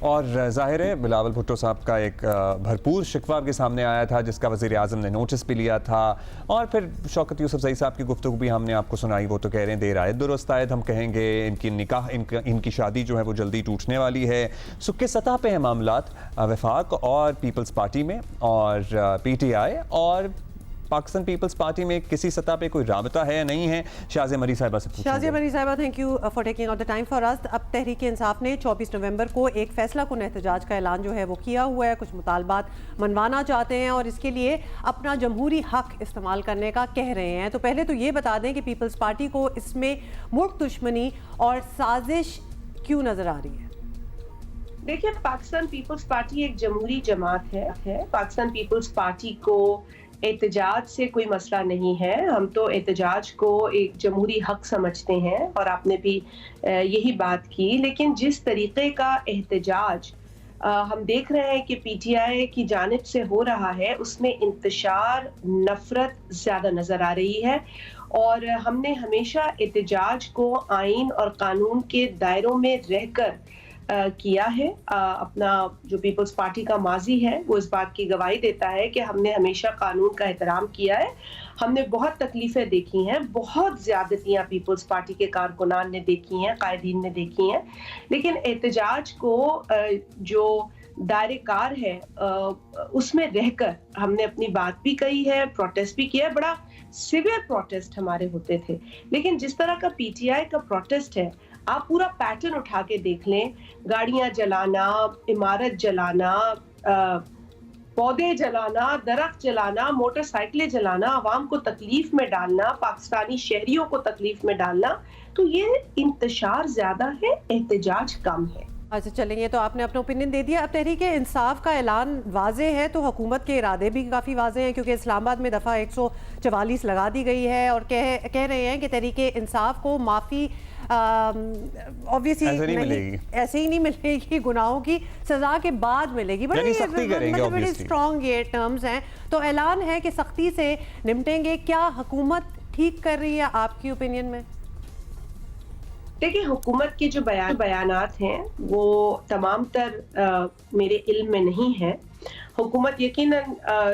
اور ظاہر ہے بلاول بھٹو صاحب کا ایک بھرپور شکوہ کے سامنے آیا تھا جس کا وزیر اعظم نے نوٹس بھی لیا تھا، اور پھر شوکت یوسف زئی صاحب کی گفتگو بھی ہم نے آپ کو سنائی. وہ تو کہہ رہے ہیں دیر آئے درست آئے، ہم کہیں گے ان کی شادی جو ہے وہ جلدی ٹوٹنے والی ہے. سو کس سطح پہ ہیں معاملات وفاق اور پیپلز پارٹی میں اور پی ٹی آئی اور پاکستان پیپلز پارٹی میں کسی سطح پہ کوئی رابطہ ہے یا نہیں ہے؟ شازیہ مری صاحبہ سے پوچھیں. شازیہ مری صاحبہ، thank you for taking out the time for us. اب تحریک انصاف نے 24 نومبر کو ایک فیصلہ کن احتجاج کا اعلان جو ہے وہ کیا ہوا ہے. کچھ مطالبات منوانا چاہتے ہیں اور اس کے لیے اپنا جمہوری حق استعمال کرنے کا کہہ رہے ہیں. تو پہلے تو یہ بتا دیں کہ پیپلز پارٹی کو اس میں ملک دشمنی اور سازش کیوں نظر آ رہی ہے؟ دیکھیں، پاکستان پیپلز پارٹی ایک جمہوری جماعت ہے. پاکستان پیپلز پارٹی کو احتجاج سے کوئی مسئلہ نہیں ہے. ہم تو احتجاج کو ایک جمہوری حق سمجھتے ہیں اور آپ نے بھی یہی بات کی. لیکن جس طریقے کا احتجاج ہم دیکھ رہے ہیں کہ پی ٹی آئی کی جانب سے ہو رہا ہے، اس میں انتشار نفرت زیادہ نظر آ رہی ہے. اور ہم نے ہمیشہ احتجاج کو آئین اور قانون کے دائروں میں رہ کر کیا ہے. اپنا جو پیپلز پارٹی کا ماضی ہے وہ اس بات کی گواہی دیتا ہے کہ ہم نے ہمیشہ قانون کا احترام کیا ہے. ہم نے بہت تکلیفیں دیکھی ہیں، بہت زیادتیاں پیپلز پارٹی کے کارکنان نے دیکھی ہیں، قائدین نے دیکھی ہیں. لیکن احتجاج کو جو دائرے کار ہے اس میں رہ کر ہم نے اپنی بات بھی کہی ہے، پروٹیسٹ بھی کیا ہے. بڑا سیویئر پروٹیسٹ ہمارے ہوتے تھے. لیکن جس طرح کا پی ٹی آئی کا پروٹیسٹ ہے، آپ پورا پیٹرن اٹھا کے دیکھ لیں، گاڑیاں جلانا، عمارت جلانا، پودے جلانا، درخت جلانا، موٹر سائیکلیں جلانا، عوام کو تکلیف میں ڈالنا، پاکستانی شہریوں کو تکلیف میں ڈالنا، تو یہ انتشار زیادہ ہے، احتجاج کم ہے. اچھا چلیں، یہ تو آپ نے اپنا اوپینین دے دیا. اب تحریک انصاف کا اعلان واضح ہے تو حکومت کے ارادے بھی کافی واضح ہیں، کیونکہ اسلام آباد میں دفعہ 144 لگا دی گئی ہے اور کہہ رہے ہیں کہ تحریک انصاف کو معافی ایسے ہی نہیں ملے گی، گناہوں کی سزا کے بعد ملے گی. بڑے اسٹرانگ یہ ٹرمز ہیں. تو اعلان ہے کہ سختی سے نمٹیں گے. کیا حکومت ٹھیک کر رہی ہے آپ کی اوپینین میں؟ دیکھیں، حکومت کے جو بیانات ہیں وہ تمام تر میرے علم میں نہیں ہے. حکومت یقیناً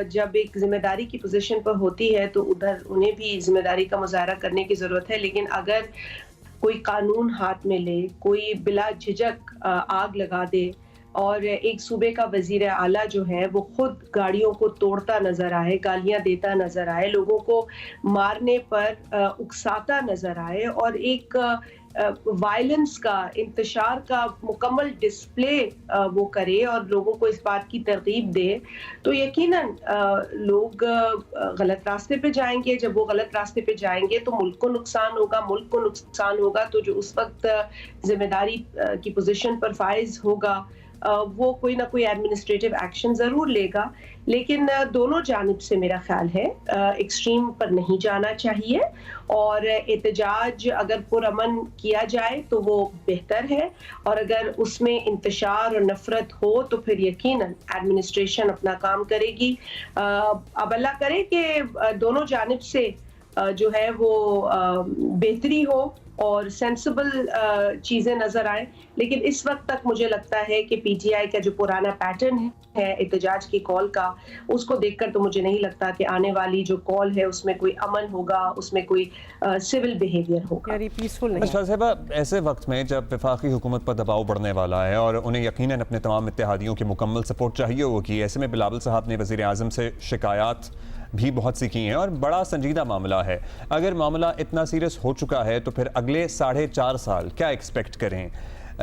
جب ایک ذمہ داری کی پوزیشن پر ہوتی ہے تو ادھر انہیں بھی ذمہ داری کا مظاہرہ کرنے کی ضرورت ہے. لیکن اگر کوئی قانون ہاتھ میں لے، کوئی بلا جھجک آگ لگا دے اور ایک صوبے کا وزیر اعلیٰ جو ہے وہ خود گاڑیوں کو توڑتا نظر آئے، گالیاں دیتا نظر آئے، لوگوں کو مارنے پر اکساتا نظر آئے اور ایک وائلنس کا، انتشار کا مکمل ڈسپلے وہ کرے اور لوگوں کو اس بات کی ترغیب دے، تو یقیناً لوگ غلط راستے پہ جائیں گے. جب وہ غلط راستے پہ جائیں گے تو ملک کو نقصان ہوگا. ملک کو نقصان ہوگا تو جو اس وقت ذمہ داری کی پوزیشن پر فائز ہوگا وہ کوئی نہ کوئی ایڈمنسٹریٹو ایکشن ضرور لے گا. لیکن دونوں جانب سے میرا خیال ہے ایکسٹریم پر نہیں جانا چاہیے، اور احتجاج اگر پرامن کیا جائے تو وہ بہتر ہے، اور اگر اس میں انتشار اور نفرت ہو تو پھر یقیناً ایڈمنسٹریشن اپنا کام کرے گی. اب اللہ کرے کہ دونوں جانب سے جو ہے وہ بہتری ہو اور سینسبل چیزیں نظر آئیں. لیکن اس وقت تک مجھے لگتا ہے کہ پی ٹی آئی کا جو پرانا پیٹرن ہے احتجاج کی کال کا، اس کو دیکھ کر تو مجھے نہیں لگتا کہ آنے والی جو کال ہے اس میں کوئی امن ہوگا، اس میں کوئی سول بیہیویئر ہوگا. پیسفل نہیں. شاہ صاحبہ، ایسے وقت میں جب وفاقی حکومت پر دباؤ بڑھنے والا ہے اور انہیں یقیناً اپنے تمام اتحادیوں کی مکمل سپورٹ چاہیے ہوگی، ایسے میں بلاول صاحب نے وزیر اعظم سے شکایات بھی بہت سی کی ہیں اور بڑا سنجیدہ معاملہ ہے. اگر معاملہ اتنا سیریس ہو چکا ہے تو پھر اگلے 4.5 سال کیا ایکسپیکٹ کریں؟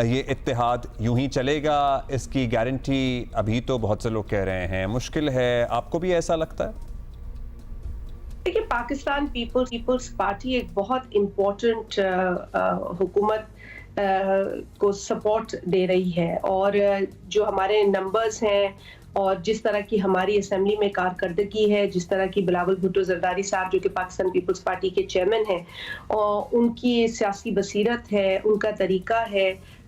یہ اتحاد یوں ہی چلے گا؟ اس کی گارنٹی ابھی تو بہت سے لوگ کہہ رہے ہیں مشکل ہے. آپ کو بھی ایسا لگتا ہے؟ دیکھیں، پاکستان پیپلز پارٹی ایک بہت امپورٹنٹ حکومت کو سپورٹ دے رہی ہے، اور جو ہمارے نمبرز ہیں اور جس طرح کی ہماری اسمبلی میں کارکردگی ہے، جس طرح کی بلاول بھٹو زرداری صاحب جو کہ پاکستان پیپلز پارٹی کے چیئرمین ہیں، اور ان کی سیاسی بصیرت ہے، ان کا طریقہ ہے،